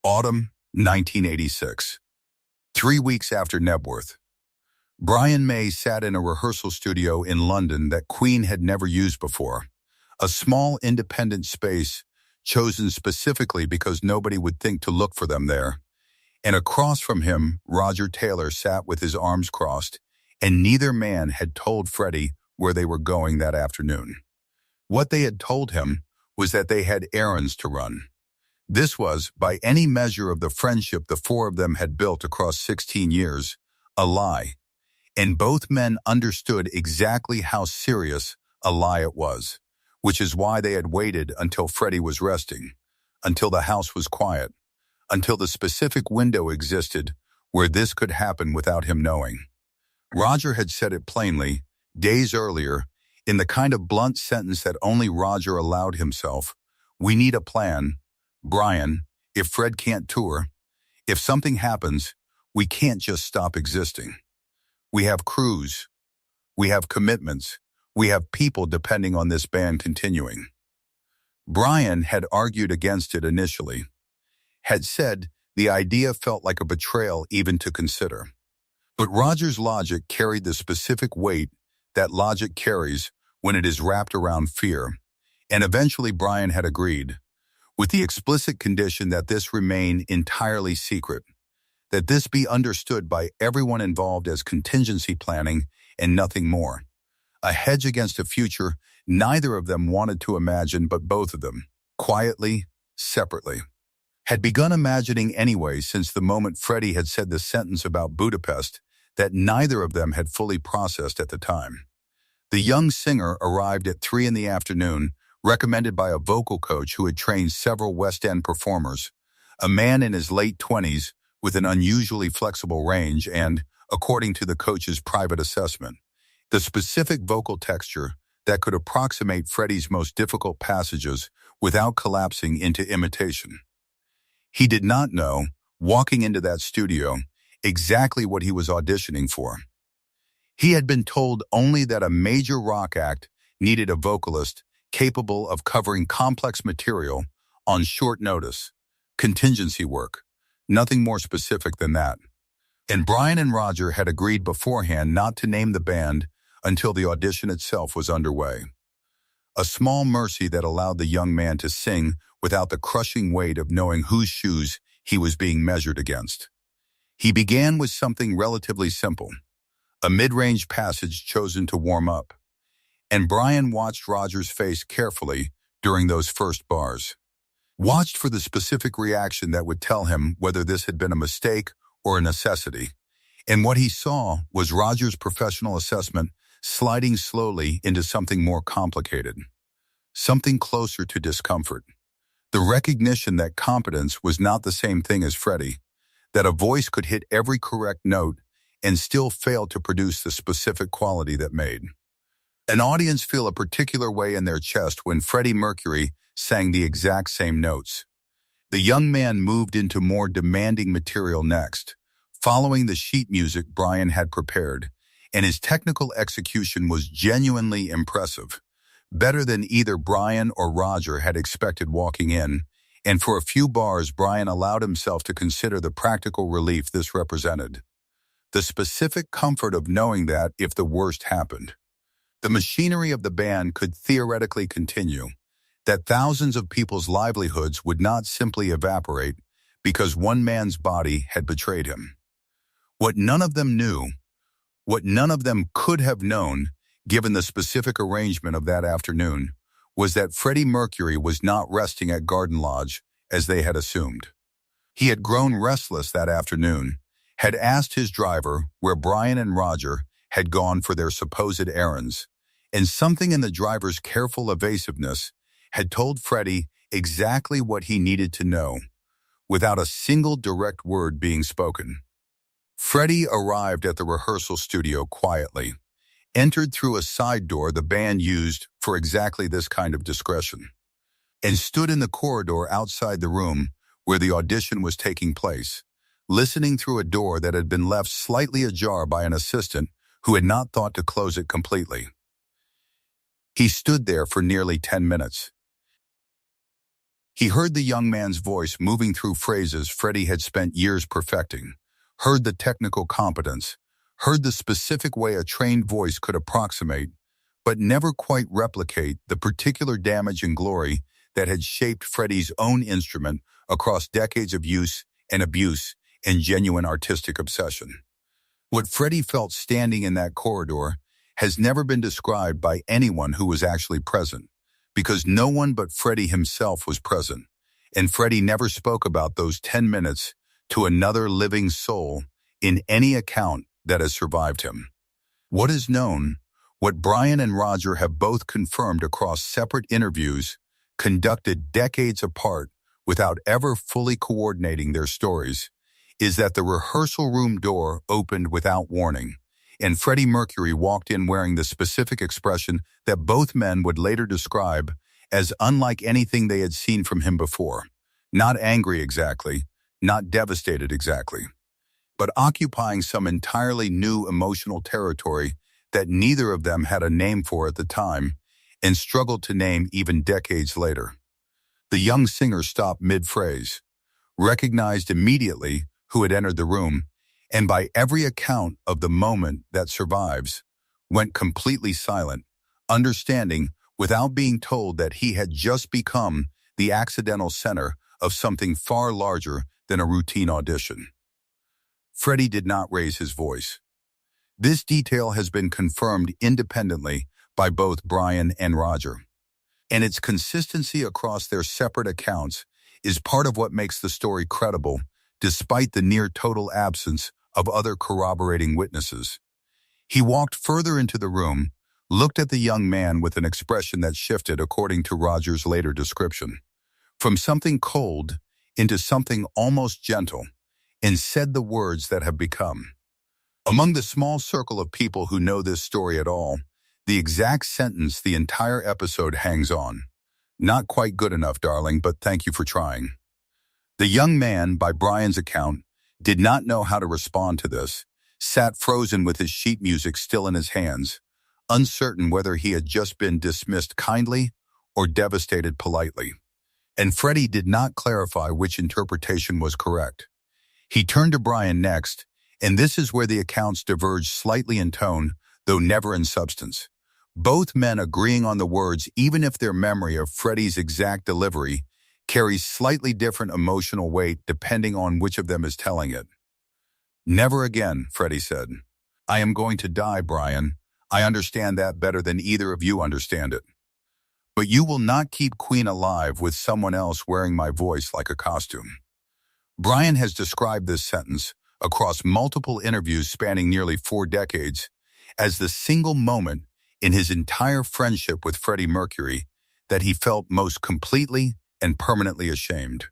Autumn 1986. 3 weeks after Knebworth, Brian May sat in a rehearsal studio in London that Queen had never used before, a small independent space chosen specifically because nobody would think to look for them there. And across from him, Roger Taylor sat with his arms crossed, and neither man had told Freddie where they were going that afternoon. What they had told him was that they had errands to run. This was, by any measure of the friendship the four of them had built across 16 years, a lie. And both men understood exactly how serious a lie it was, which is why they had waited until Freddie was resting, until the house was quiet, until the specific window existed where this could happen without him knowing. Roger had said it plainly, days earlier, in the kind of blunt sentence that only Roger allowed himself. "We need a plan. Brian, if Fred can't tour, if something happens, we can't just stop existing. We have crews, we have commitments, we have people depending on this band continuing." Brian had argued against it initially, had said the idea felt like a betrayal even to consider. But Roger's logic carried the specific weight that logic carries when it is wrapped around fear, and eventually Brian had agreed, with the explicit condition that this remain entirely secret, that this be understood by everyone involved as contingency planning and nothing more, a hedge against a future neither of them wanted to imagine, but both of them, quietly, separately, had begun imagining anyway since the moment Freddie had said the sentence about Budapest that neither of them had fully processed at the time. The young singer arrived at 3 in the afternoon, recommended by a vocal coach who had trained several West End performers, a man in his late 20s with an unusually flexible range and, according to the coach's private assessment, the specific vocal texture that could approximate Freddie's most difficult passages without collapsing into imitation. He did not know, walking into that studio, exactly what he was auditioning for. He had been told only that a major rock act needed a vocalist capable of covering complex material on short notice, contingency work, nothing more specific than that. And Brian and Roger had agreed beforehand not to name the band until the audition itself was underway. A small mercy that allowed the young man to sing without the crushing weight of knowing whose shoes he was being measured against. He began with something relatively simple, a mid-range passage chosen to warm up. And Brian watched Roger's face carefully during those first bars. Watched for the specific reaction that would tell him whether this had been a mistake or a necessity. And what he saw was Roger's professional assessment sliding slowly into something more complicated. Something closer to discomfort. The recognition that competence was not the same thing as Freddie, that a voice could hit every correct note and still fail to produce the specific quality that made an audience feel a particular way in their chest when Freddie Mercury sang the exact same notes. The young man moved into more demanding material next, following the sheet music Brian had prepared, and his technical execution was genuinely impressive, better than either Brian or Roger had expected walking in, and for a few bars Brian allowed himself to consider the practical relief this represented. The specific comfort of knowing that, if the worst happened, the machinery of the band could theoretically continue, that thousands of people's livelihoods would not simply evaporate because one man's body had betrayed him. What none of them knew, what none of them could have known, given the specific arrangement of that afternoon, was that Freddie Mercury was not resting at Garden Lodge as they had assumed. He had grown restless that afternoon, had asked his driver where Brian and Roger had gone for their supposed errands, and something in the driver's careful evasiveness had told Freddie exactly what he needed to know, without a single direct word being spoken. Freddie arrived at the rehearsal studio quietly, entered through a side door the band used for exactly this kind of discretion, and stood in the corridor outside the room where the audition was taking place, listening through a door that had been left slightly ajar by an assistant who had not thought to close it completely. He stood there for nearly 10 minutes. He heard the young man's voice moving through phrases Freddie had spent years perfecting, heard the technical competence, heard the specific way a trained voice could approximate, but never quite replicate the particular damage and glory that had shaped Freddie's own instrument across decades of use and abuse and genuine artistic obsession. What Freddie felt standing in that corridor has never been described by anyone who was actually present, because no one but Freddie himself was present, and Freddie never spoke about those 10 minutes to another living soul in any account that has survived him. What is known, what Brian and Roger have both confirmed across separate interviews conducted decades apart without ever fully coordinating their stories, is that the rehearsal room door opened without warning, and Freddie Mercury walked in wearing the specific expression that both men would later describe as unlike anything they had seen from him before. Not angry exactly, not devastated exactly, but occupying some entirely new emotional territory that neither of them had a name for at the time and struggled to name even decades later. The young singer stopped mid-phrase, recognized immediately who had entered the room, and by every account of the moment that survives, went completely silent, understanding without being told that he had just become the accidental center of something far larger than a routine audition. Freddie did not raise his voice. This detail has been confirmed independently by both Brian and Roger, and its consistency across their separate accounts is part of what makes the story credible, despite the near-total absence of other corroborating witnesses. He walked further into the room, looked at the young man with an expression that shifted according to Roger's later description, from something cold into something almost gentle, and said the words that have become, among the small circle of people who know this story at all, the exact sentence the entire episode hangs on. "Not quite good enough, darling, but thank you for trying." The young man, by Brian's account, did not know how to respond to this, sat frozen with his sheet music still in his hands, uncertain whether he had just been dismissed kindly or devastated politely. And Freddie did not clarify which interpretation was correct. He turned to Brian next, and this is where the accounts diverged slightly in tone, though never in substance. Both men agreeing on the words, even if their memory of Freddie's exact delivery carries slightly different emotional weight depending on which of them is telling it. "Never again," Freddie said. "I am going to die, Brian. I understand that better than either of you understand it. But you will not keep Queen alive with someone else wearing my voice like a costume." Brian has described this sentence across multiple interviews spanning nearly 4 decades as the single moment in his entire friendship with Freddie Mercury that he felt most completely and permanently ashamed.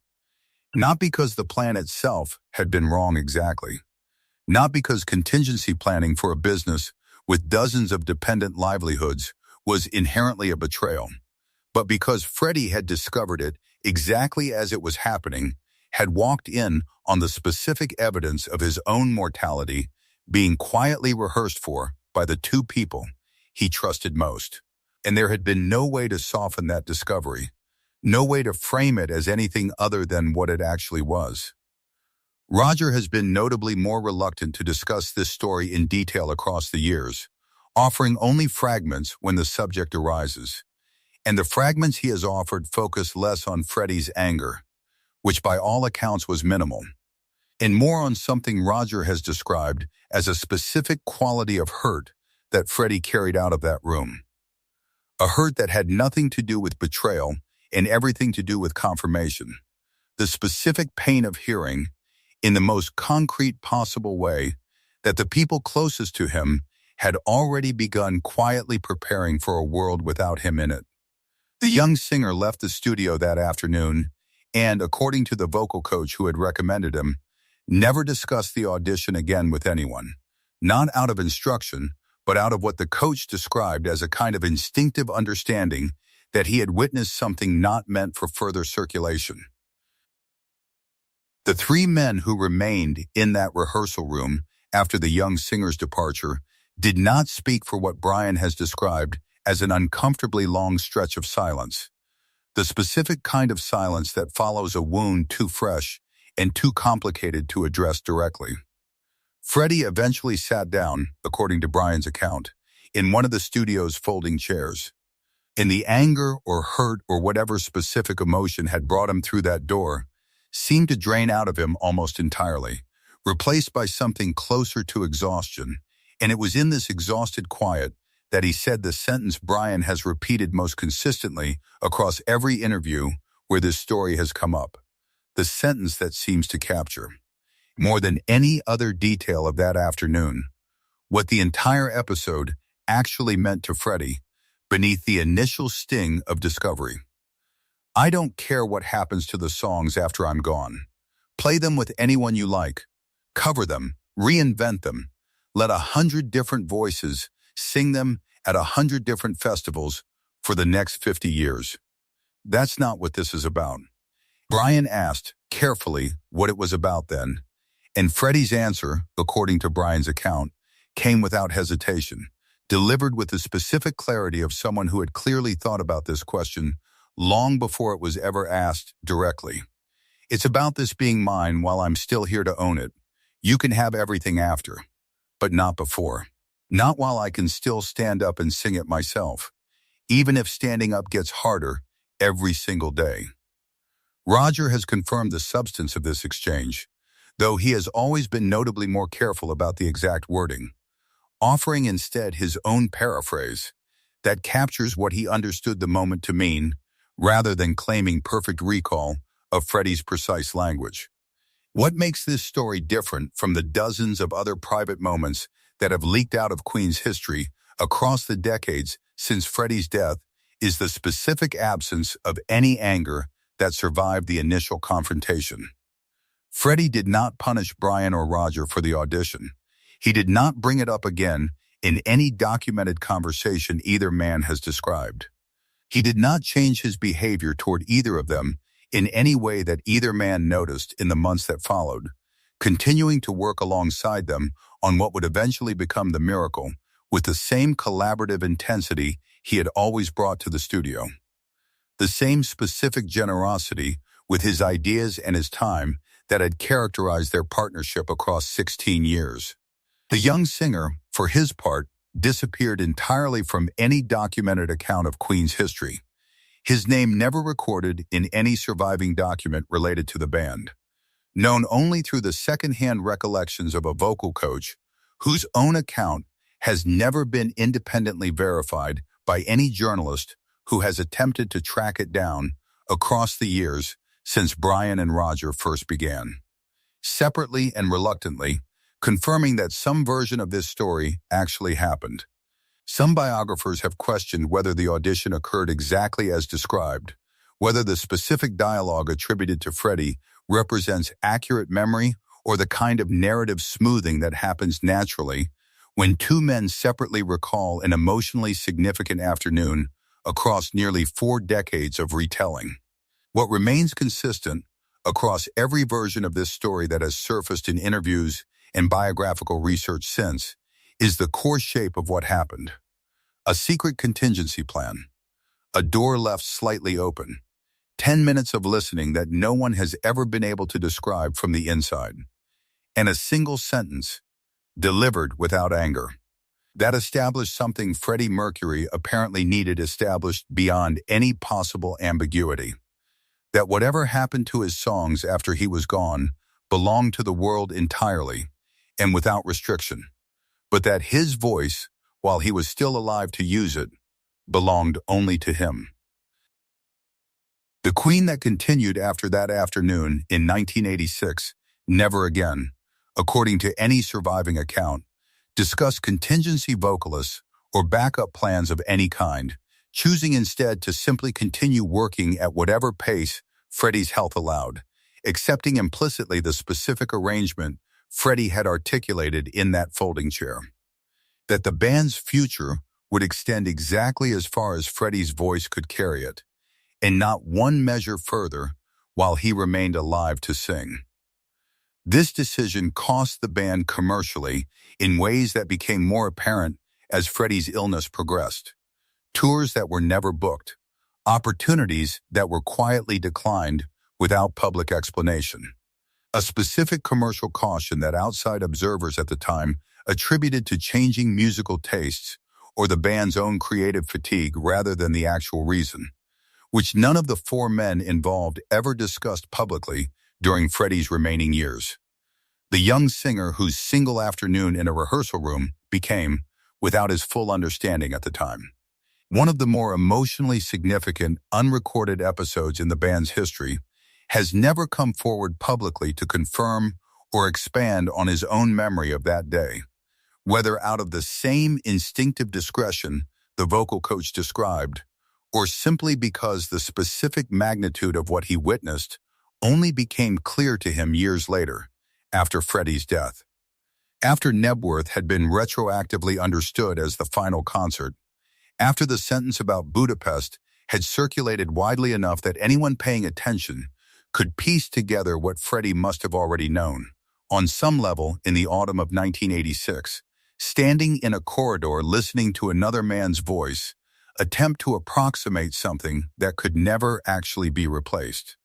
Not because the plan itself had been wrong exactly, not because contingency planning for a business with dozens of dependent livelihoods was inherently a betrayal, but because Freddie had discovered it exactly as it was happening, had walked in on the specific evidence of his own mortality being quietly rehearsed for by the two people he trusted most. And there had been no way to soften that discovery, no way to frame it as anything other than what it actually was. Roger has been notably more reluctant to discuss this story in detail across the years, offering only fragments when the subject arises. And the fragments he has offered focus less on Freddie's anger, which by all accounts was minimal, and more on something Roger has described as a specific quality of hurt that Freddie carried out of that room. A hurt that had nothing to do with betrayal and everything to do with confirmation. The specific pain of hearing, in the most concrete possible way, that the people closest to him had already begun quietly preparing for a world without him in it. The young singer left the studio that afternoon and, according to the vocal coach who had recommended him, never discussed the audition again with anyone, not out of instruction, but out of what the coach described as a kind of instinctive understanding that he had witnessed something not meant for further circulation. The 3 men who remained in that rehearsal room after the young singer's departure did not speak for what Brian has described as an uncomfortably long stretch of silence. the specific kind of silence that follows a wound too fresh and too complicated to address directly. Freddie eventually sat down, according to Brian's account, in one of the studio's folding chairs. And the anger or hurt or whatever specific emotion had brought him through that door seemed to drain out of him almost entirely, replaced by something closer to exhaustion. And it was in this exhausted quiet that he said the sentence Brian has repeated most consistently across every interview where this story has come up. The sentence that seems to capture, more than any other detail of that afternoon, what the entire episode actually meant to Freddie beneath the initial sting of discovery. I don't care what happens to the songs after I'm gone. Play them with anyone you like. Cover them, reinvent them. Let 100 different voices sing them at 100 different festivals for the next 50 years. That's not what this is about. Brian asked carefully what it was about then, and Freddie's answer, according to Brian's account, came without hesitation, delivered with the specific clarity of someone who had clearly thought about this question long before it was ever asked directly. It's about this being mine while I'm still here to own it. You can have everything after, but not before. Not while I can still stand up and sing it myself, even if standing up gets harder every single day. Roger has confirmed the substance of this exchange, though he has always been notably more careful about the exact wording, offering instead his own paraphrase that captures what he understood the moment to mean, rather than claiming perfect recall of Freddie's precise language. What makes this story different from the dozens of other private moments that have leaked out of Queen's history across the decades since Freddie's death is the specific absence of any anger that survived the initial confrontation. Freddie did not punish Brian or Roger for the audition. He did not bring it up again in any documented conversation either man has described. He did not change his behavior toward either of them in any way that either man noticed in the months that followed, continuing to work alongside them on what would eventually become the miracle with the same collaborative intensity he had always brought to the studio. The same specific generosity with his ideas and his time that had characterized their partnership across 16 years. The young singer, for his part, disappeared entirely from any documented account of Queen's history. His name never recorded in any surviving document related to the band. Known only through the second-hand recollections of a vocal coach whose own account has never been independently verified by any journalist who has attempted to track it down across the years since Brian and Roger first began. Separately and reluctantly, confirming that some version of this story actually happened. Some biographers have questioned whether the audition occurred exactly as described, whether the specific dialogue attributed to Freddie represents accurate memory or the kind of narrative smoothing that happens naturally when two men separately recall an emotionally significant afternoon across nearly 4 decades of retelling. What remains consistent across every version of this story that has surfaced in interviews and biographical research since is the core shape of what happened. A secret contingency plan, a door left slightly open, 10 minutes of listening that no one has ever been able to describe from the inside, and a single sentence, delivered without anger, that established something Freddie Mercury apparently needed established beyond any possible ambiguity. That whatever happened to his songs after he was gone belonged to the world entirely and without restriction, but that his voice, while he was still alive to use it, belonged only to him. The Queen that continued after that afternoon in 1986 never again, according to any surviving account, discussed contingency vocalists or backup plans of any kind, choosing instead to simply continue working at whatever pace Freddie's health allowed, accepting implicitly the specific arrangement Freddie had articulated in that folding chair. That the band's future would extend exactly as far as Freddie's voice could carry it, and not one measure further while he remained alive to sing. This decision cost the band commercially in ways that became more apparent as Freddie's illness progressed. Tours that were never booked, opportunities that were quietly declined without public explanation. A specific commercial caution that outside observers at the time attributed to changing musical tastes or the band's own creative fatigue rather than the actual reason, which none of the four men involved ever discussed publicly during Freddie's remaining years. The young singer whose single afternoon in a rehearsal room became, without his full understanding at the time, one of the more emotionally significant, unrecorded episodes in the band's history, has never come forward publicly to confirm or expand on his own memory of that day, whether out of the same instinctive discretion the vocal coach described, or simply because the specific magnitude of what he witnessed only became clear to him years later, after Freddie's death. After Knebworth had been retroactively understood as the final concert, after the sentence about Budapest had circulated widely enough that anyone paying attention could piece together what Freddie must have already known, on some level in the autumn of 1986, standing in a corridor listening to another man's voice, attempt to approximate something that could never actually be replaced.